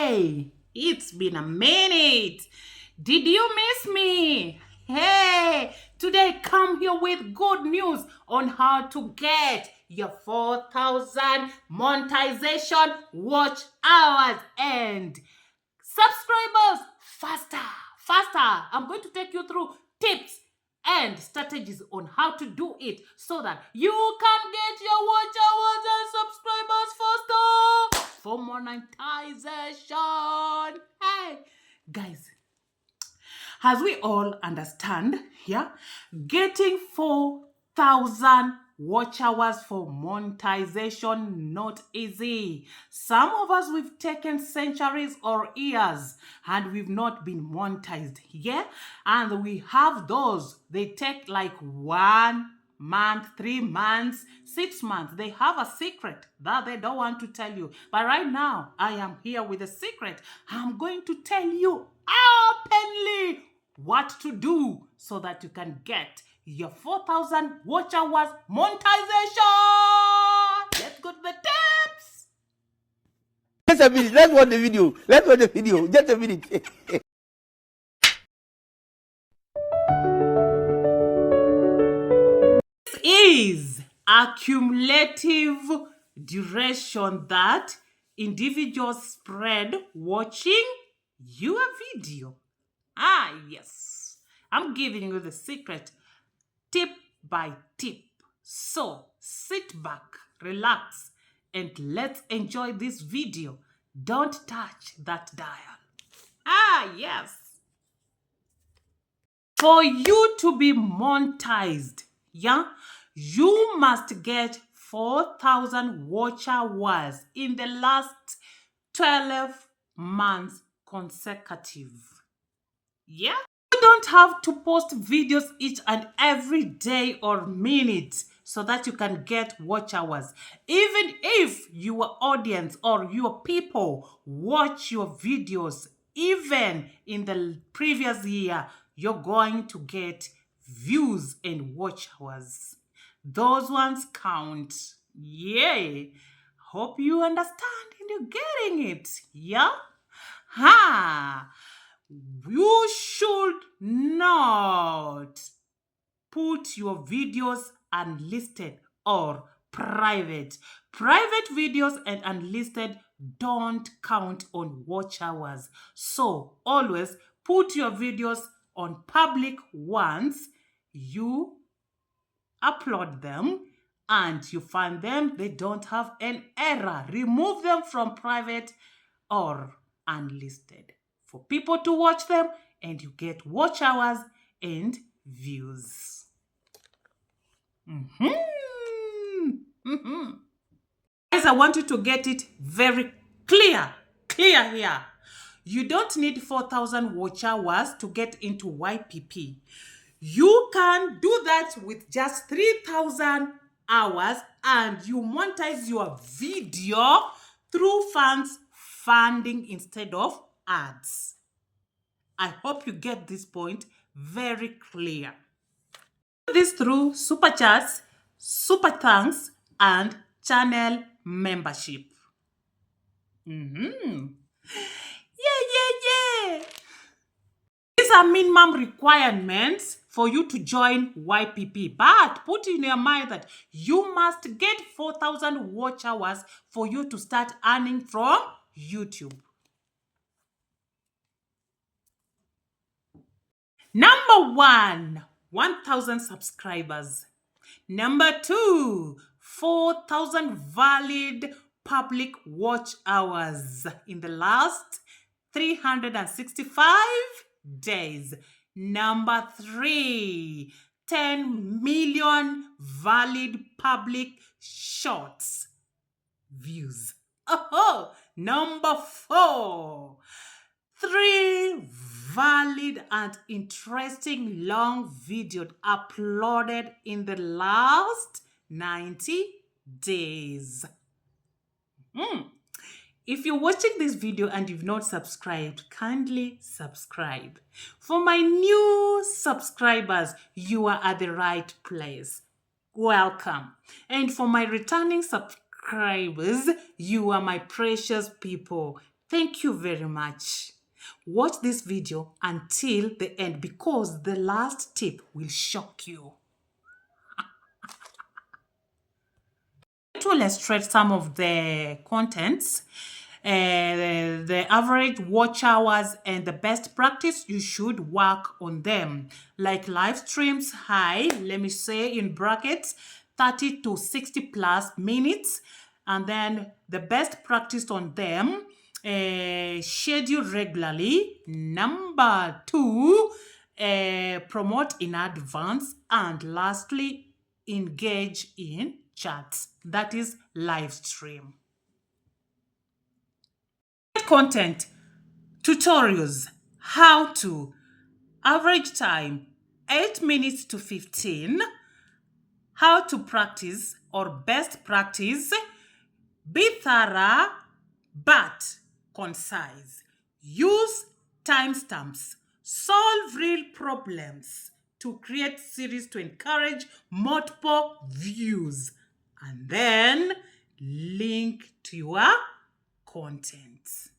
Hey, it's been a minute. Did you miss me? Hey, today come here with good news on how to get your 4,000 monetization watch hours and subscribers faster. I'm going to take you through tips and strategies on how to do it so that you can get your watch hours and subscribers faster for monetization. Hey, guys, as we all understand, yeah, getting 4,000 watch hours for monetization not easy. Some of us, we've taken centuries or years and we've not been monetized, yeah, and we have those, they take like 1 month, 3 months, 6 months. They have a secret that they don't want to tell you, but right now I am here with a secret. I'm going to tell you openly what to do so that you can get your 4,000 watch hours monetization. Let's go to the tips. Just a minute. Let's watch the video. Just a minute. This is a cumulative duration that individuals spread watching your video. Yes. I'm giving you the secret tip by tip. So sit back, relax, and let's enjoy this video. Don't touch that dial. Yes. For you to be monetized, yeah, you must get 4,000 watch hours in the last 12 months consecutive. Yeah? You don't have to post videos each and every day or minute so that you can get watch hours. Even if your audience or your people watch your videos, even in the previous year, you're going to get views and watch hours. Those ones count. Yay! Hope you understand and you're getting it. Yeah? You should not put your videos unlisted or private. Private videos and unlisted don't count on watch hours. So always put your videos on public once you upload them and you find them, they don't have an error. Remove them from private or unlisted for people to watch them and you get watch hours and views. Guys, I want you to get it very clear here. You don't need 4,000 watch hours to get into YPP. You can do that with just 3,000 hours and you monetize your video through funding instead of ads. I hope you get this point very clear. Do this through super chats, super thanks, and channel membership. Yeah. These are minimum requirements for you to join YPP. But put in your mind that you must get 4,000 watch hours for you to start earning from YouTube. Number 1, 1,000 subscribers. Number 2, 4,000 valid public watch hours in the last 365 days. Number 3, 10 million valid public shorts views. Number 4, 3 valid and interesting long videos uploaded in the last 90 days. If you're watching this video and you've not subscribed, kindly subscribe. For my new subscribers, you are at the right place. Welcome. And for my returning subscribers, you are my precious people. Thank you very much. Watch this video until the end because the last tip will shock you. To illustrate some of the contents, the average watch hours and the best practice, you should work on them. Like live streams, high, let me say in brackets, 30 to 60 plus minutes. And then the best practice on them, schedule regularly. Number 2, promote in advance. And lastly, engage in chats. That is live stream. Content, tutorials, how to, average time 8 minutes to 15, how to practice or best practice, be thorough but concise, use timestamps, solve real problems to create series to encourage multiple views, and then link to your content.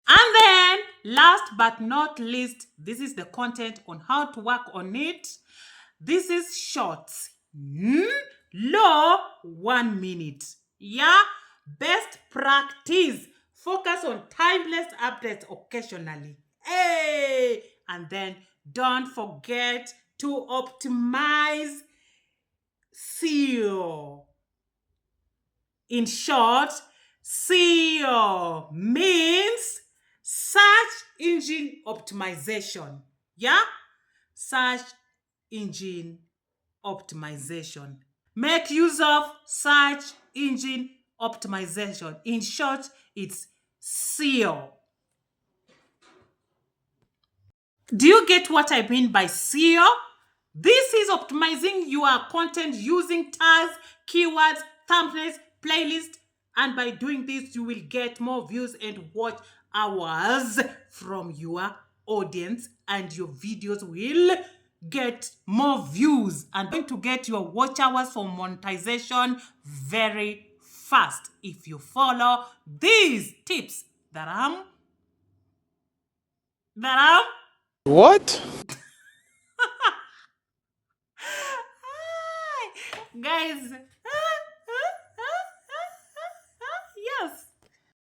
And then, last but not least, this is the content on how to work on it. This is shorts. Low 1 minute. Yeah? Best practice. Focus on timeless updates occasionally. Hey! And then don't forget to optimize SEO. In short, SEO means search engine optimization. Yeah? Search engine optimization. Make use of search engine optimization. In short, it's SEO. Do you get what I mean by SEO? This is optimizing your content using tags, keywords, thumbnails, playlists, and by doing this, you will get more views and watch hours from your audience, and your videos will get more views and going to get your watch hours for monetization very fast if you follow these tips that I'm What? guys. Yes.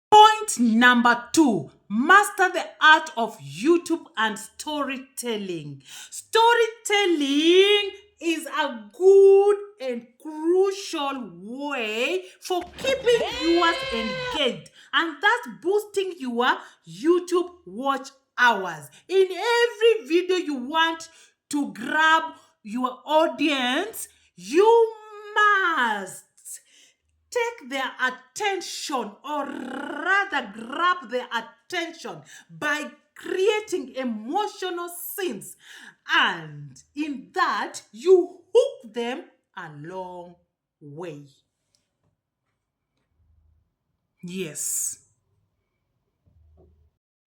Point number 2, master the art of YouTube and storytelling. Storytelling is a good and crucial way for keeping viewers engaged, and that's boosting your YouTube watch hours. In every video you want to grab your audience, you must take their attention, or rather grab their attention by creating emotional scenes, and in that you hook them a long way. Yes.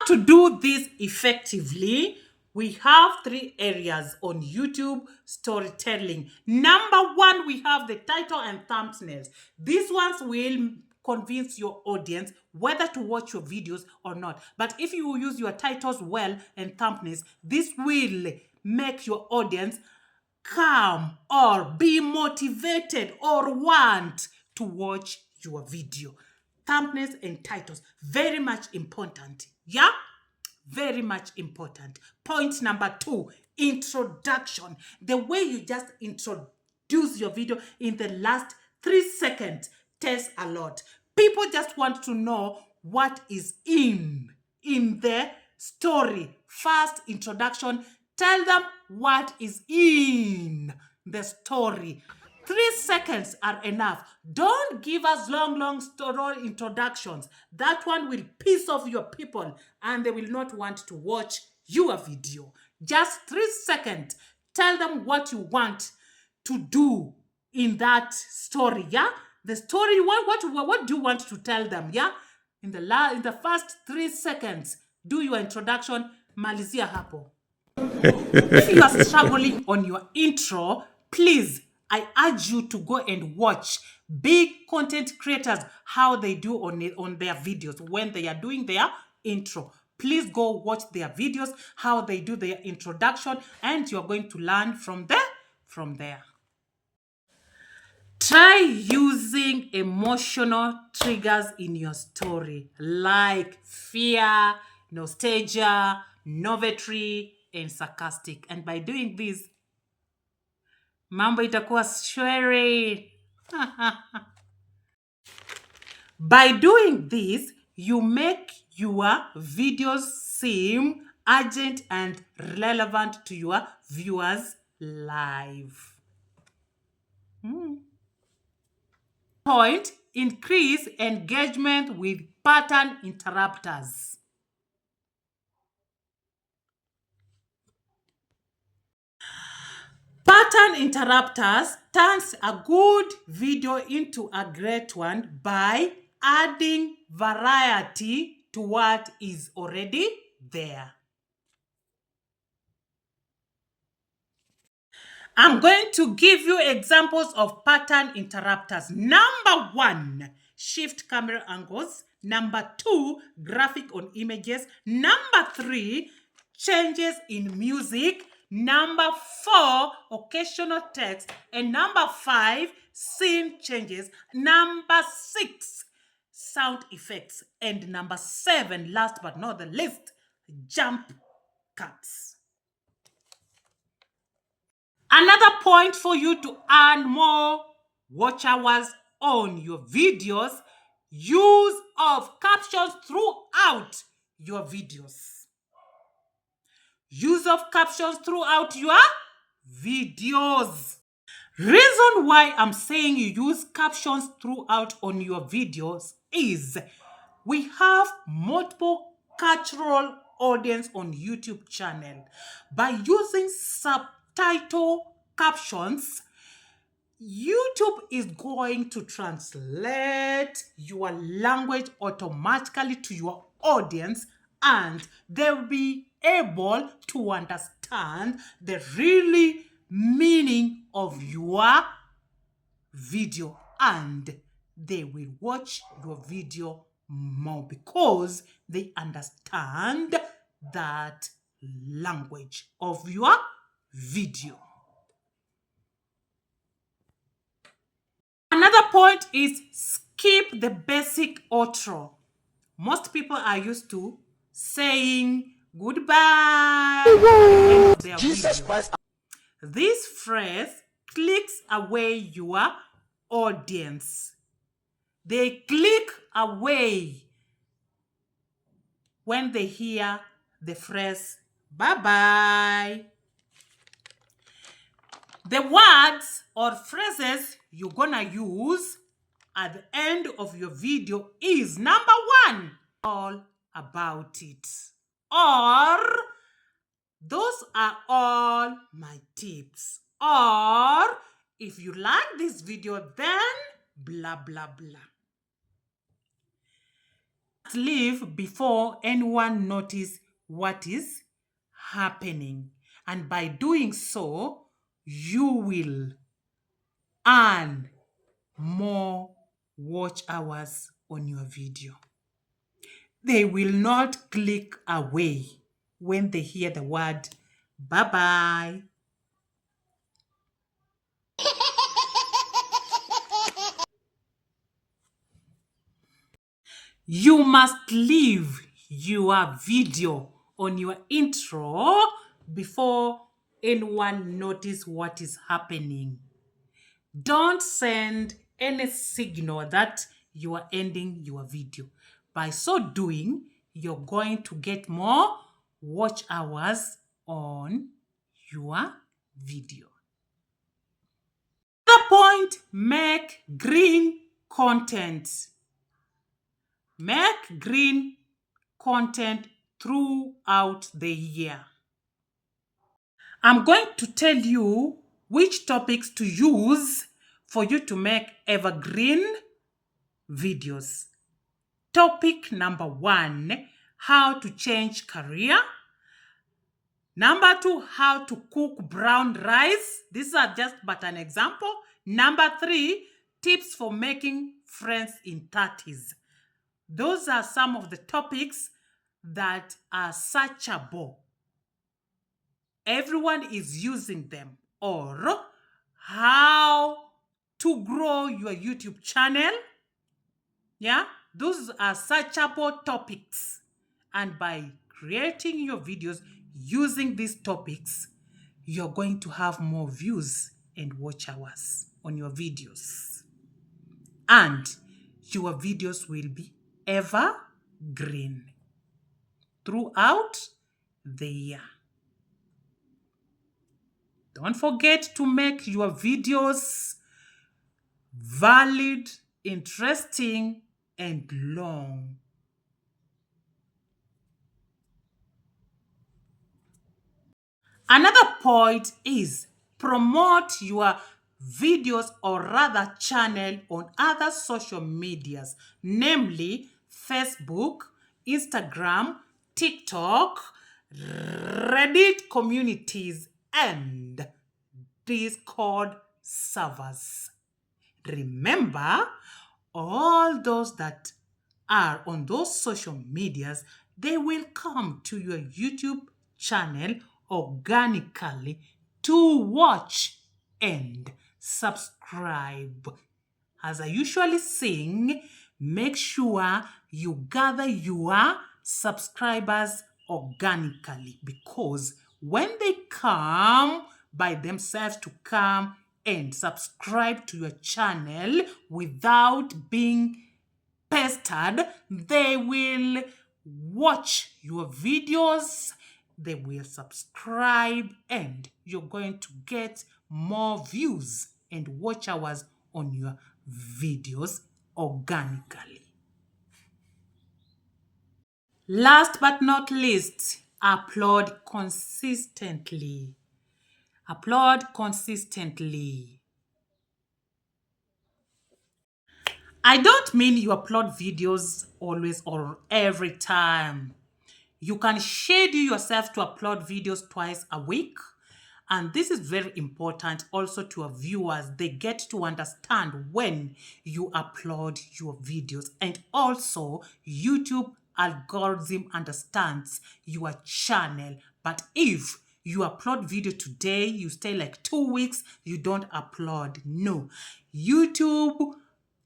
To do this effectively, we have 3 areas on YouTube storytelling. Number 1, we have the title and thumbnails. These ones will convince your audience whether to watch your videos or not. But if you use your titles well and thumbnails, this will make your audience come or be motivated or want to watch your video. Thumbnails and titles, very much important. Yeah? Very much important. Point number 2, introduction. The way you just introduce your video in the last 3 seconds tells a lot. People just want to know what is in the story. First introduction, tell them what is in the story. 3 seconds are enough. Don't give us long story introductions. That one will piss off your people and they will not want to watch your video. Just 3 seconds. Tell them what you want to do in that story, yeah? The story you want, what do you want to tell them, yeah? In the first 3 seconds, do your introduction, malizia hapo. If you are struggling on your intro, please, I urge you to go and watch big content creators, how they do on their videos when they are doing their intro. Please go watch their videos, how they do their introduction, and you're going to learn from there. Try using emotional triggers in your story, like fear, nostalgia, novelty, and sarcastic. And by doing this, mambo itakuwa shwari. By doing this, you make your videos seem urgent and relevant to your viewers live. Point, increase engagement with pattern interrupters. Pattern interrupters turns a good video into a great one by adding variety to what is already there. I'm going to give you examples of pattern interrupters. Number 1, shift camera angles. Number 2, graphic on images. Number 3, changes in music. Number 4, occasional text. And number 5, scene changes. Number 6, sound effects. And number 7, last but not the least, jump cuts. Another point for you to earn more watch hours on your videos, use of captions throughout your videos. Use of captions throughout your videos. Reason why I'm saying you use captions throughout on your videos is we have multiple cultural audience on YouTube channel. By using subtitle captions, YouTube is going to translate your language automatically to your audience, and they'll be able to understand the really meaning of your video, and they will watch your video more because they understand that language of your video. Another point is skip the basic outro. Most people are used to saying goodbye at the end of their Jesus video. Christ. This phrase clicks away your audience. They click away when they hear the phrase bye-bye. The words or phrases you're gonna use at the end of your video is number 1, all about it. Or those are all my tips. Or if you like this video, then blah, blah, blah. Leave before anyone notices what is happening. And by doing so, you will earn more watch hours on your video. They will not click away when they hear the word bye-bye. You must leave your video on your intro before anyone notices what is happening. Don't send any signal that you are ending your video. By so doing, you're going to get more watch hours on your video. Another point, make green content. Make green content throughout the year. I'm going to tell you which topics to use for you to make evergreen videos. Topic number 1, how to change career. Number 2, how to cook brown rice. These are just but an example. Number 3, tips for making friends in 30s. Those are some of the topics that are searchable. Everyone is using them. Or how to grow your YouTube channel. Yeah, those are searchable topics. And by creating your videos using these topics, you're going to have more views and watch hours on your videos. And your videos will be evergreen throughout the year. Don't forget to make your videos valid, interesting, and long. Another point is promote your videos or rather channel on other social medias, namely Facebook, Instagram, TikTok, Reddit communities, and Discord servers. Remember, all those that are on those social medias, they will come to your YouTube channel organically to watch and subscribe. As I usually sing, make sure you gather your subscribers organically, because when they come by themselves to come and subscribe to your channel without being pestered, they will watch your videos, they will subscribe, and you're going to get more views and watch hours on your videos organically. Last but not least, upload consistently. Upload consistently. I don't mean you upload videos always or every time. You can schedule yourself to upload videos twice a week. And this is very important also to our viewers. They get to understand when you upload your videos. And also, YouTube algorithm understands your channel. But if you upload video today, you stay like 2 weeks, you don't upload. No. YouTube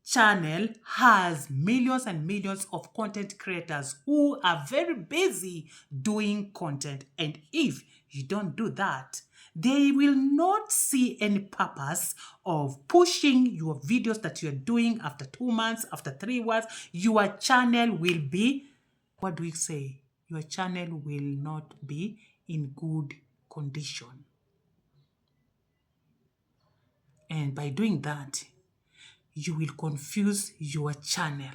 channel has millions and millions of content creators who are very busy doing content. And if you don't do that, they will not see any purpose of pushing your videos that you're doing after 2 months, after 3 months. Your channel will be, what do we say? Your channel will not be in good condition. And by doing that, you will confuse your channel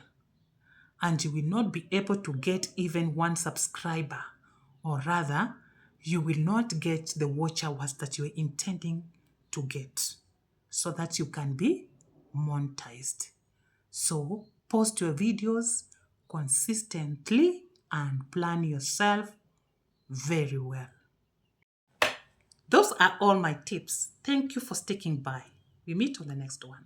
and you will not be able to get even 1 subscriber, or rather, you will not get the watch hours that you are intending to get so that you can be monetized. So post your videos consistently and plan yourself very well. Those are all my tips. Thank you for sticking by. We meet on the next one.